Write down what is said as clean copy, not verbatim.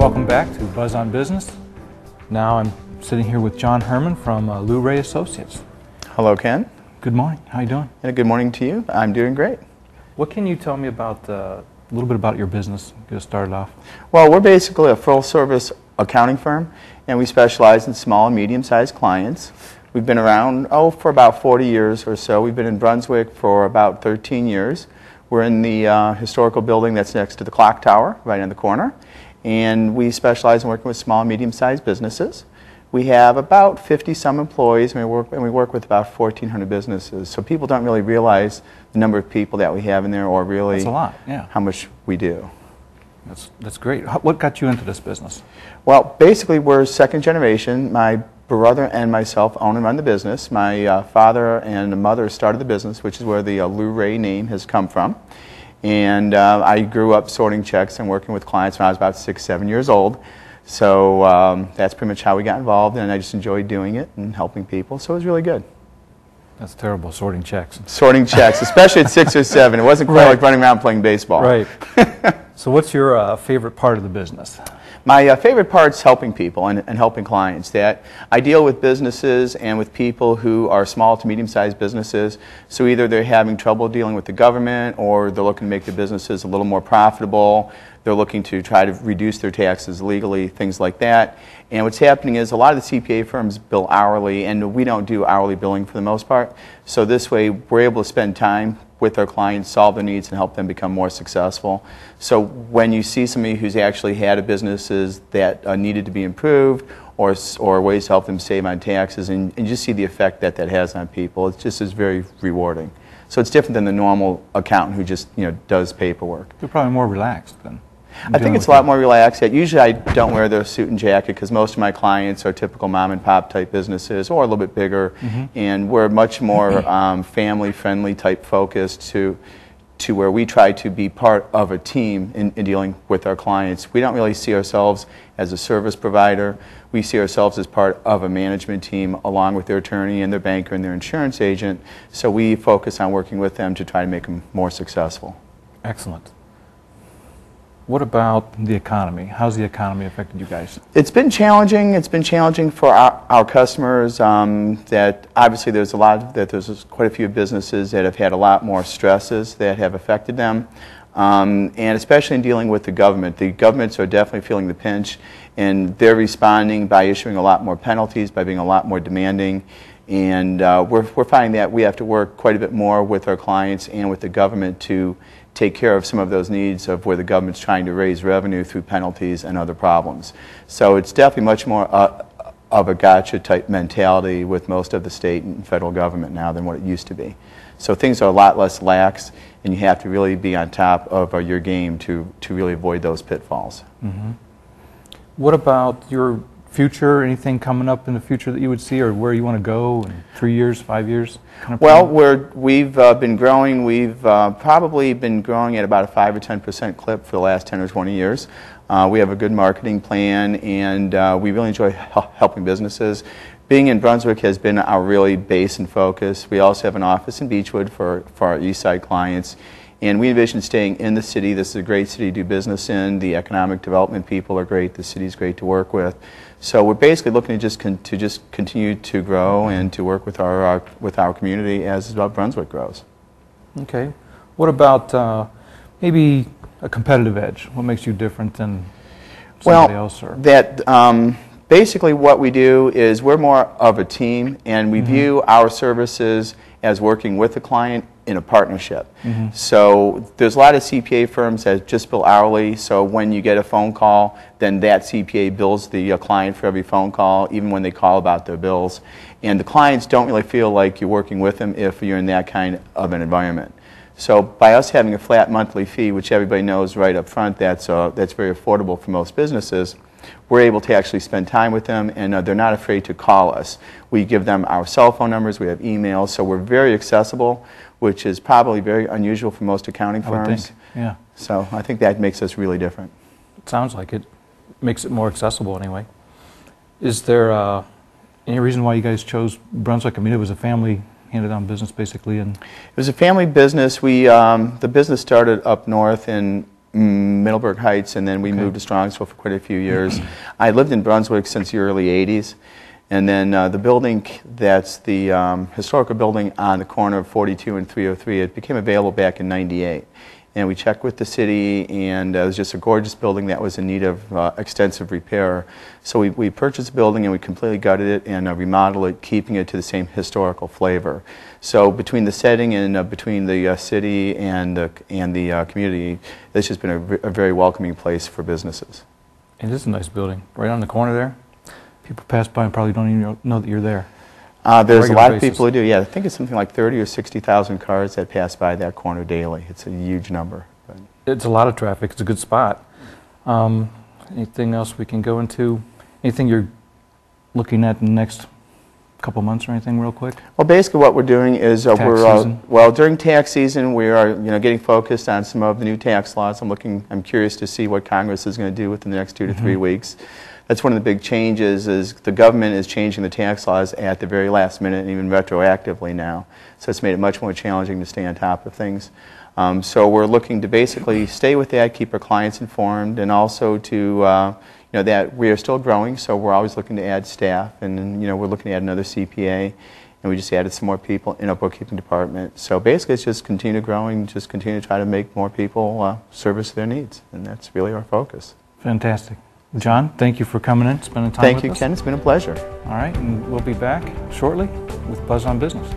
welcome back to Buzz on Business. Now I'm sitting here with John Herman from Lou Ray Associates. Hello, Ken. Good morning. How you doing? And good morning to you. I'm doing great. What can you tell me about a little bit about your business? Get us started off. Well, we're basically a full-service accounting firm, and we specialize in small and medium-sized clients. We've been around for about 40 years or so. We've been in Brunswick for about 13 years. We're in the historical building that's next to the clock tower, right in the corner. And we specialize in working with small and medium-sized businesses. We have about 50-some employees, and we work with about 1,400 businesses. So people don't really realize the number of people that we have in there, or really That's a lot, yeah. how much we do. That's great. What got you into this business? Well, basically we're second generation. My brother and myself own and run the business. My father and mother started the business, which is where the Lou Ray name has come from. And I grew up sorting checks and working with clients when I was about 6, 7 years old. So that's pretty much how we got involved, and I just enjoyed doing it and helping people, so it was really good. That's terrible, sorting checks. Sorting checks, especially at 6 or 7. It wasn't quite like running around playing baseball. Right. So what's your favorite part of the business? My favorite part is helping people and helping clients. That I deal with businesses and with people who are small to medium-sized businesses. So either they're having trouble dealing with the government, or they're looking to make their businesses a little more profitable. They're looking to try to reduce their taxes legally, things like that. And what's happening is a lot of the CPA firms bill hourly, and we don't do hourly billing for the most part. So this way we're able to spend time with our clients, solve their needs, and help them become more successful. So when you see somebody who's actually had a businesses that needed to be improved, or ways to help them save on taxes, and you just see the effect that has on people, it just is very rewarding. So it's different than the normal accountant who just does paperwork. You're probably more relaxed then. I think it's a lot more relaxed. Usually I don't wear the suit and jacket because most of my clients are typical mom and pop type businesses, or a little bit bigger, and we're much more family friendly type focused to where we try to be part of a team in dealing with our clients. We don't really see ourselves as a service provider. We see ourselves as part of a management team along with their attorney and their banker and their insurance agent. So we focus on working with them to try to make them more successful. Excellent. What about the economy? How's the economy affected you guys? It's been challenging. It's been challenging for our customers. That obviously there's quite a few businesses that have had a lot more stresses that have affected them, and especially in dealing with the government. The governments are definitely feeling the pinch, and they're responding by issuing a lot more penalties, by being a lot more demanding. And we're finding that we have to work quite a bit more with our clients and with the government to take care of some of those needs of where the government's trying to raise revenue through penalties and other problems. So it's definitely much more of a gotcha type mentality with most of the state and federal government now than what it used to be. So things are a lot less lax, and you have to really be on top of your game to really avoid those pitfalls. What about your future? Anything coming up in the future that you would see, or where you want to go in 3 years, 5 years? Well, we've been growing. We've probably been growing at about a 5 or 10% clip for the last 10 or 20 years. We have a good marketing plan, and we really enjoy helping businesses. Being in Brunswick has been our really base and focus. We also have an office in Beechwood for our east side clients. And we envision staying in the city. This is a great city to do business in. The economic development people are great. The city's great to work with. So we're basically looking to just continue to grow and to work with our community as Brunswick grows. Okay. What about maybe a competitive edge? What makes you different than somebody else? Or? Basically what we do is we're more of a team, and we view our services as working with the client in a partnership. So there's a lot of CPA firms that just bill hourly, so when you get a phone call, then that CPA bills the client for every phone call, even when they call about their bills. And the clients don't really feel like you're working with them if you're in that kind of an environment. So by us having a flat monthly fee, which everybody knows right up front, that's very affordable for most businesses, we're able to actually spend time with them, and they're not afraid to call us. We give them our cell phone numbers, we have emails, so we're very accessible, which is probably very unusual for most accounting firms. I would think, yeah. So I think that makes us really different. It sounds like it. Makes it more accessible anyway. Is there any reason why you guys chose Brunswick? I mean, it was a family handed-on business basically, and it was a family business. We the business started up north in Middleburg Heights, and then we moved to Strongsville for quite a few years. I lived in Brunswick since the early 80s, and then the building that's the historical building on the corner of 42 and 303, it became available back in '98. And we checked with the city, and it was just a gorgeous building that was in need of extensive repair. So we purchased the building and we completely gutted it and remodeled it, keeping it to the same historical flavor. So between the setting and between the city and the community, this has been a very welcoming place for businesses. It is a nice building, right on the corner there. People pass by and probably don't even know that you're there. There's a lot of people who do. Yeah, I think it's something like 30 or 60,000 cars that pass by that corner daily. It's a huge number. But it's a lot of traffic. It's a good spot. Anything else we can go into? Anything you're looking at in the next couple months or anything real quick? Well, basically what we're doing is during tax season we are getting focused on some of the new tax laws. I'm curious to see what Congress is going to do within the next 2 to 3 weeks. That's one of the big changes, is the government is changing the tax laws at the very last minute and even retroactively now. So it's made it much more challenging to stay on top of things. So we're looking to basically stay with that, keep our clients informed, and also to that we are still growing, so we're always looking to add staff, and we're looking to add another CPA, and we just added some more people in our bookkeeping department. So basically it's just continue growing, just continue to try to make more people service their needs, and that's really our focus. Fantastic. John, thank you for coming in, spending time with us. Thank you, Ken. It's been a pleasure. All right, and we'll be back shortly with Buzz on Business.